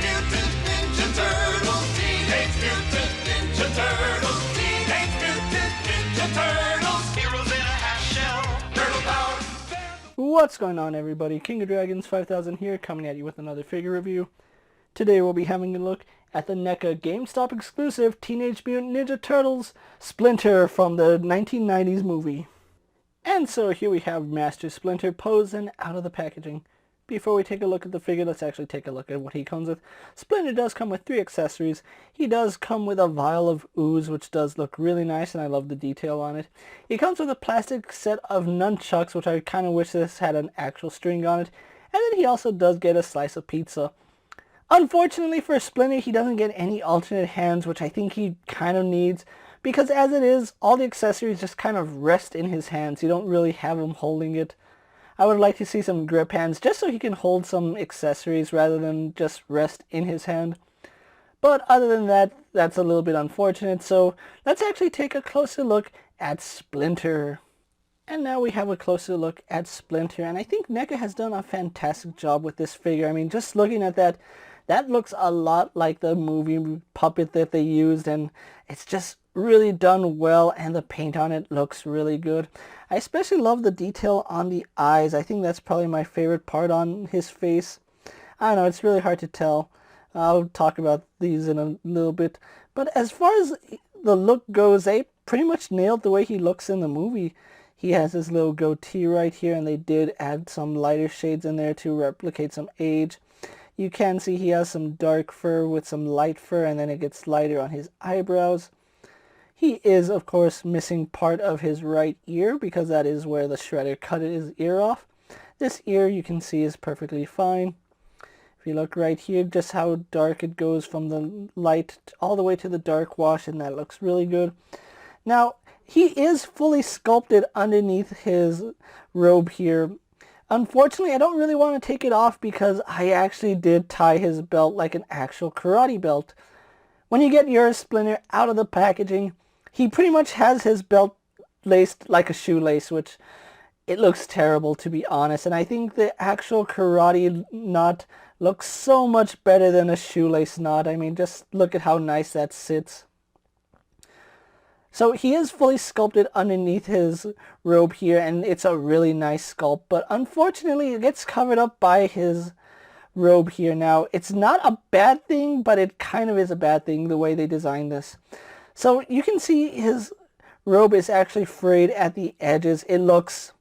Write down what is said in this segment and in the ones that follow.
Mutant Ninja Turtles. Teenage Mutant Ninja Turtles. Teenage Mutant Ninja Turtles. Heroes in a half shell. Turtle power. What's going on, everybody? King of Dragons 5000 here, coming at you with another figure review. Today we'll be having a look at the NECA Gamestop exclusive Teenage Mutant Ninja Turtles Splinter from the 1990s movie. And so here we have Master Splinter posing out of the packaging. Before we take a look at the figure, let's actually take a look at what he comes with. Splinter does come with 3 accessories. He does come with a vial of ooze, which does look really nice, and I love the detail on it. He comes with a plastic set of nunchucks, which I kind of wish this had an actual string on it. And then he also does get a slice of pizza. Unfortunately for Splinter, he doesn't get any alternate hands, which I think he kind of needs, because as it is, all the accessories just kind of rest in his hands. You don't really have him holding it. I would like to see some grip hands, just so he can hold some accessories rather than just rest in his hand. But other than that, that's a little bit unfortunate, so let's actually take a closer look at Splinter. And now we have a closer look at Splinter, and I think NECA has done a fantastic job with this figure. I mean, just looking at that, that looks a lot like the movie puppet that they used, and it's just really done well, and the paint on it looks really good. I especially love the detail on the eyes. I think that's probably my favorite part on his face. I don't know, it's really hard to tell. I'll talk about these in a little bit. But as far as the look goes, they pretty much nailed the way he looks in the movie. He has his little goatee right here, and they did add some lighter shades in there to replicate some age. You can see he has some dark fur with some light fur, and then it gets lighter on his eyebrows. He is, of course, missing part of his right ear, because that is where the shredder cut his ear off. This ear, you can see, is perfectly fine. If you look right here, just how dark it goes from the light all the way to the dark wash, and that looks really good. Now, he is fully sculpted underneath his robe here. Unfortunately, I don't really want to take it off because I actually did tie his belt like an actual karate belt. When you get your Splinter out of the packaging, he pretty much has his belt laced like a shoelace, which it looks terrible, to be honest. And I think the actual karate knot looks so much better than a shoelace knot. I mean, just look at how nice that sits. So he is fully sculpted underneath his robe here, and it's a really nice sculpt. But unfortunately, it gets covered up by his robe here. Now, it's not a bad thing, but it kind of is a bad thing the way they designed this. So you can see his robe is actually frayed at the edges. It looks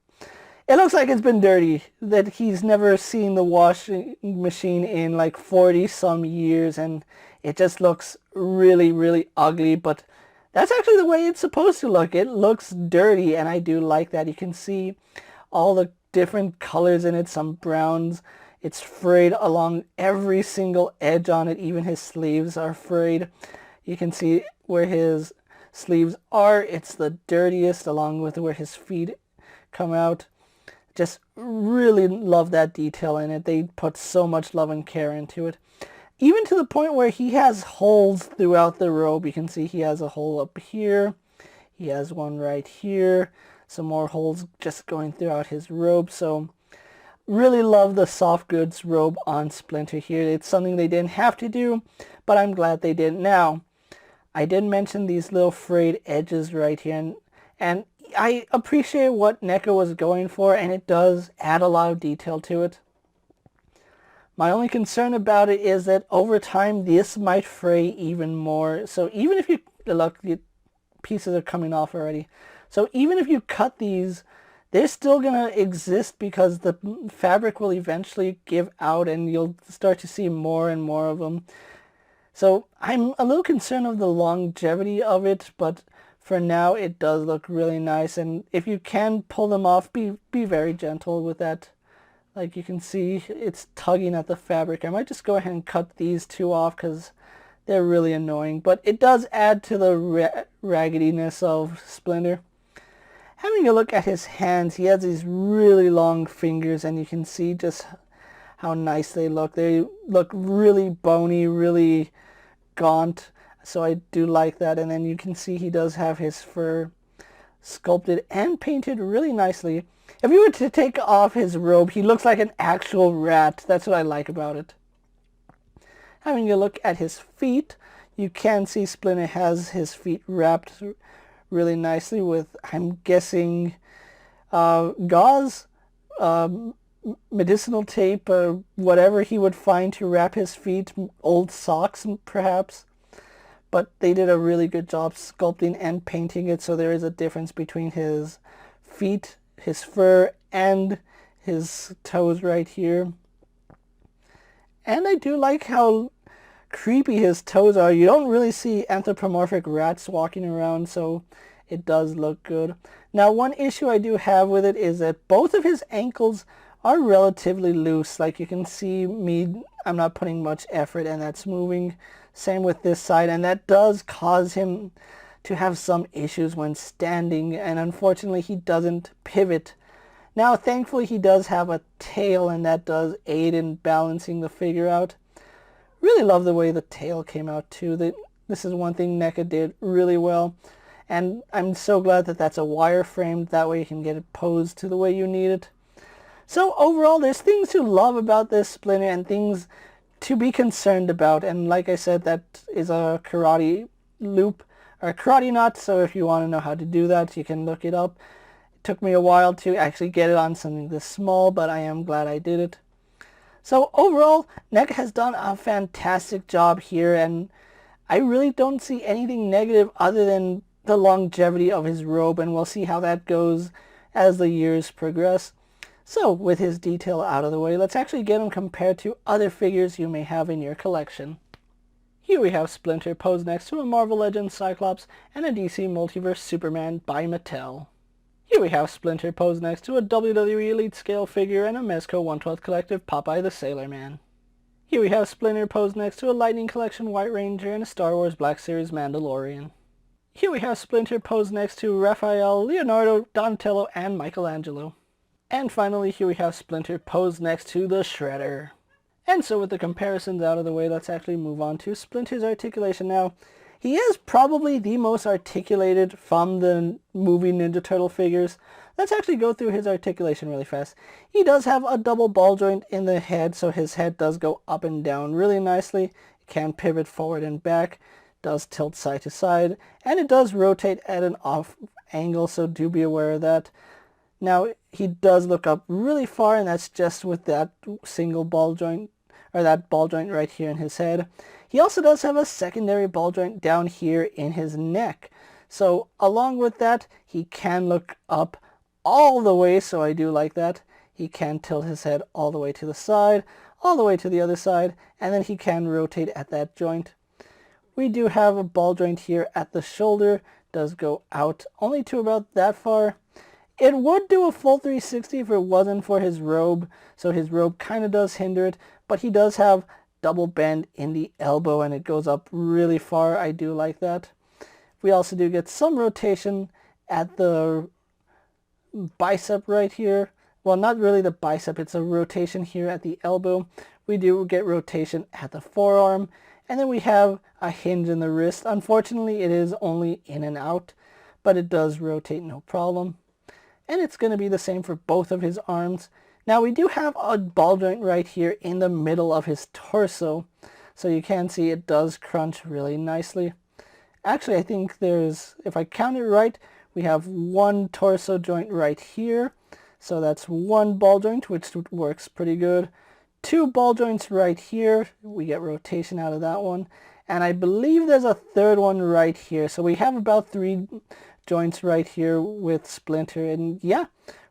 like it's been dirty, that he's never seen the washing machine in like 40 some years, and it just looks really, really ugly. But that's actually the way it's supposed to look. It looks dirty, and I do like that. You can see all the different colors in it, some browns. It's frayed along every single edge on it. Even his sleeves are frayed. You can see where his sleeves are. It's the dirtiest, along with where his feet come out. Just really love that detail in it. They put so much love and care into it. Even to the point where he has holes throughout the robe. You can see he has a hole up here. He has one right here. Some more holes just going throughout his robe. So really love the soft goods robe on Splinter here. It's something they didn't have to do, but I'm glad they did. Now, I did mention these little frayed edges right here, and I appreciate what NECA was going for, and it does add a lot of detail to it. My only concern about it is that over time this might fray even more. So even if you look, the pieces are coming off already. So even if you cut these, they're still going to exist because the fabric will eventually give out, and you'll start to see more and more of them. So I'm a little concerned of the longevity of it, but for now it does look really nice. And if you can pull them off, be very gentle with that. Like you can see, it's tugging at the fabric. I might just go ahead and cut these 2 off because they're really annoying. But it does add to the raggediness of Splinter. Having a look at his hands, he has these really long fingers, and you can see just how nice they look. They look really bony, really gaunt. So I do like that. And then you can see he does have his fur sculpted and painted really nicely. If you were to take off his robe, he looks like an actual rat. That's what I like about it. Having a look at his feet, you can see Splinter has his feet wrapped really nicely with, I'm guessing, gauze, medicinal tape, whatever he would find to wrap his feet, old socks perhaps. But they did a really good job sculpting and painting it, so there is a difference between his feet, his fur, and his toes right here. And I do like how creepy his toes are. You don't really see anthropomorphic rats walking around, so it does look good. Now, one issue I do have with it is that both of his ankles are relatively loose. Like you can see me, I'm not putting much effort and that's moving. Same with this side, and that does cause him to have some issues when standing, and unfortunately he doesn't pivot. Now, thankfully he does have a tail, and that does aid in balancing the figure out. Really love the way the tail came out too. This is one thing NECA did really well, and I'm so glad that that's a wireframe. That way you can get it posed to the way you need it. So overall, there's things to love about this Splinter and things to be concerned about, and like I said, that is a karate loop or karate knot, so if you want to know how to do that, you can look it up. It took me a while to actually get it on something this small, but I am glad I did it. So overall, NECA has done a fantastic job here, and I really don't see anything negative other than the longevity of his robe, and we'll see how that goes as the years progress. So, with his detail out of the way, let's actually get him compared to other figures you may have in your collection. Here we have Splinter posed next to a Marvel Legends Cyclops and a DC Multiverse Superman by Mattel. Here we have Splinter posed next to a WWE Elite Scale figure and a Mezco 1/12 Collective Popeye the Sailor Man. Here we have Splinter posed next to a Lightning Collection White Ranger and a Star Wars Black Series Mandalorian. Here we have Splinter posed next to Raphael, Leonardo, Donatello, and Michelangelo. And finally, here we have Splinter posed next to the Shredder. And so with the comparisons out of the way, let's actually move on to Splinter's articulation now. He is probably the most articulated from the movie Ninja Turtle figures. Let's actually go through his articulation really fast. He does have a double ball joint in the head, so his head does go up and down really nicely. It can pivot forward and back, does tilt side to side, and it does rotate at an off angle, so do be aware of that. Now, he does look up really far, and that's just with that single ball joint, or that ball joint right here in his head. He also does have a secondary ball joint down here in his neck. So, along with that, he can look up all the way, so I do like that. He can tilt his head all the way to the side, all the way to the other side, and then he can rotate at that joint. We do have a ball joint here at the shoulder, does go out only to about that far. It would do a full 360 if it wasn't for his robe, so his robe kind of does hinder it, but he does have double bend in the elbow and it goes up really far. I do like that. We also do get some rotation at the bicep right here. Well, not really the bicep, it's a rotation here at the elbow. We do get rotation at the forearm, and then we have a hinge in the wrist. Unfortunately, it is only in and out, but it does rotate no problem. And it's going to be the same for both of his arms. Now we do have a ball joint right here in the middle of his torso, so you can see it does crunch really nicely. Actually, I think there's, if I count it right, we have one torso joint right here, so that's one ball joint, which works pretty good. Two ball joints right here, we get rotation out of that one, and I believe there's a third one right here, so we have about three joints right here with Splinter, and yeah,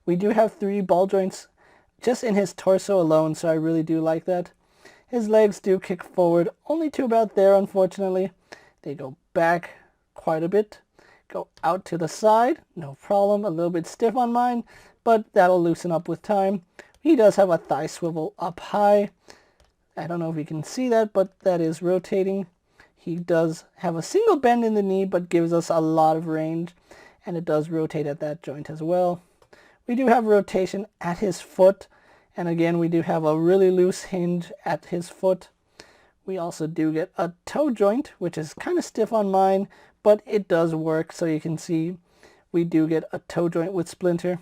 we do have three ball joints just in his torso alone, so I really do like that. His legs do kick forward only to about there, unfortunately. They go back quite a bit, go out to the side, no problem, a little bit stiff on mine, but that'll loosen up with time. He does have a thigh swivel up high. I don't know if you can see that, but that is rotating. He does have a single bend in the knee, but gives us a lot of range, and it does rotate at that joint as well. We do have rotation at his foot, and again, we do have a really loose hinge at his foot. We also do get a toe joint, which is kind of stiff on mine, but it does work, so you can see we do get a toe joint with Splinter.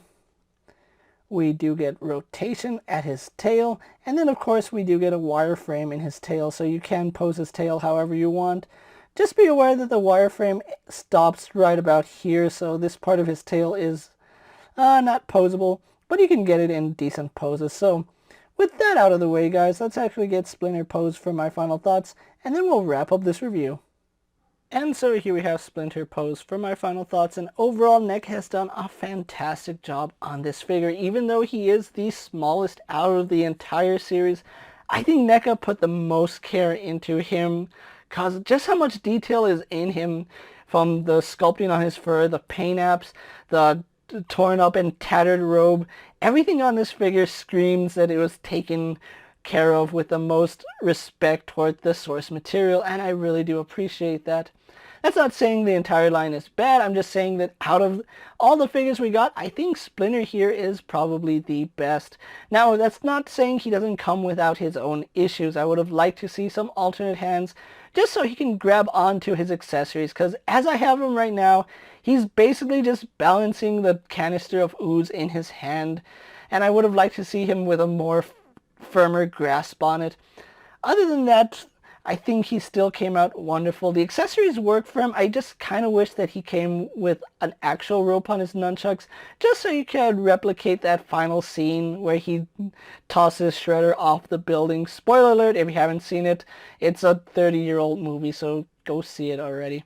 We do get rotation at his tail, and then of course we do get a wireframe in his tail, so you can pose his tail however you want. Just be aware that the wireframe stops right about here, so this part of his tail is not posable, but you can get it in decent poses. So with that out of the way, guys, let's actually get Splinter posed for my final thoughts, and then we'll wrap up this review. And so here we have Splinter posed for my final thoughts, and overall NECA has done a fantastic job on this figure. Even though he is the smallest out of the entire series, I think NECA put the most care into him, because just how much detail is in him, from the sculpting on his fur, the paint apps, the torn up and tattered robe. Everything on this figure screams that it was taken care of with the most respect toward the source material, and I really do appreciate that. That's not saying the entire line is bad. I'm just saying that out of all the figures we got, I think Splinter here is probably the best. Now, that's not saying he doesn't come without his own issues. I would have liked to see some alternate hands just so he can grab onto his accessories, because as I have him right now, he's basically just balancing the canister of ooze in his hand, and I would have liked to see him with a more firmer grasp on it. Other than that, I think he still came out wonderful. The accessories work for him. I just kind of wish that he came with an actual rope on his nunchucks, just so you could replicate that final scene where he tosses Shredder off the building. Spoiler alert, if you haven't seen it, it's a 30-year-old movie, so go see it already.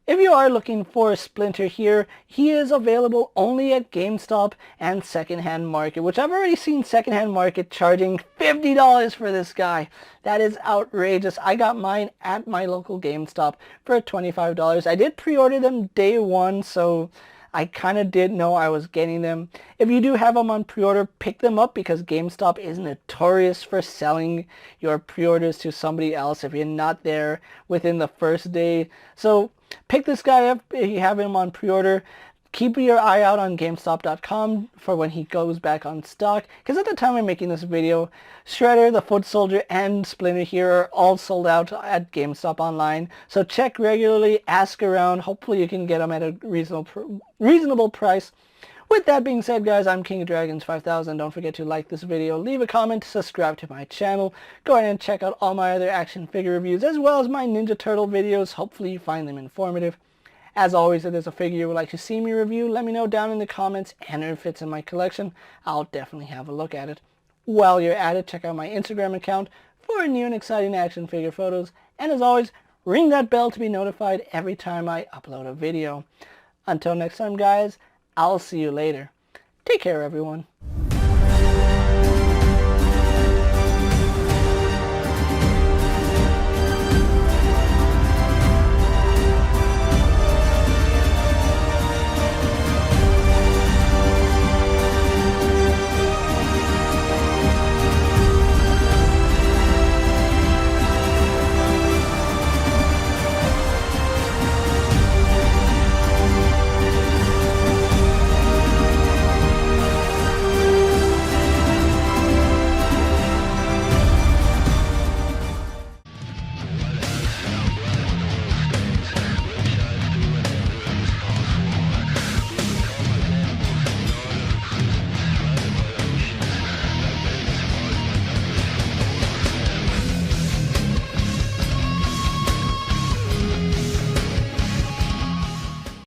If you are looking for a Splinter here, he is available only at GameStop and Secondhand Market, which I've already seen Secondhand Market charging $50 for this guy. That is outrageous. I got mine at my local GameStop for $25. I did pre-order them day one, so I kind of did know I was getting them. If you do have them on pre-order, pick them up, because GameStop is notorious for selling your pre-orders to somebody else if you're not there within the first day. So pick this guy up if you have him on pre-order. Keep your eye out on Gamestop.com for when he goes back on stock, because at the time I'm making this video, Shredder, the Foot Soldier, and Splinter here are all sold out at GameStop online. So check regularly, ask around, hopefully you can get them at a reasonable price. With that being said, guys, I'm KingofDragons 5000. Don't forget to like this video, leave a comment, subscribe to my channel. Go ahead and check out all my other action figure reviews, as well as my Ninja Turtle videos. Hopefully you find them informative. As always, if there's a figure you would like to see me review, let me know down in the comments, and if it fits in my collection, I'll definitely have a look at it. While you're at it, check out my Instagram account for new and exciting action figure photos, and as always, ring that bell to be notified every time I upload a video. Until next time, guys, I'll see you later. Take care, everyone.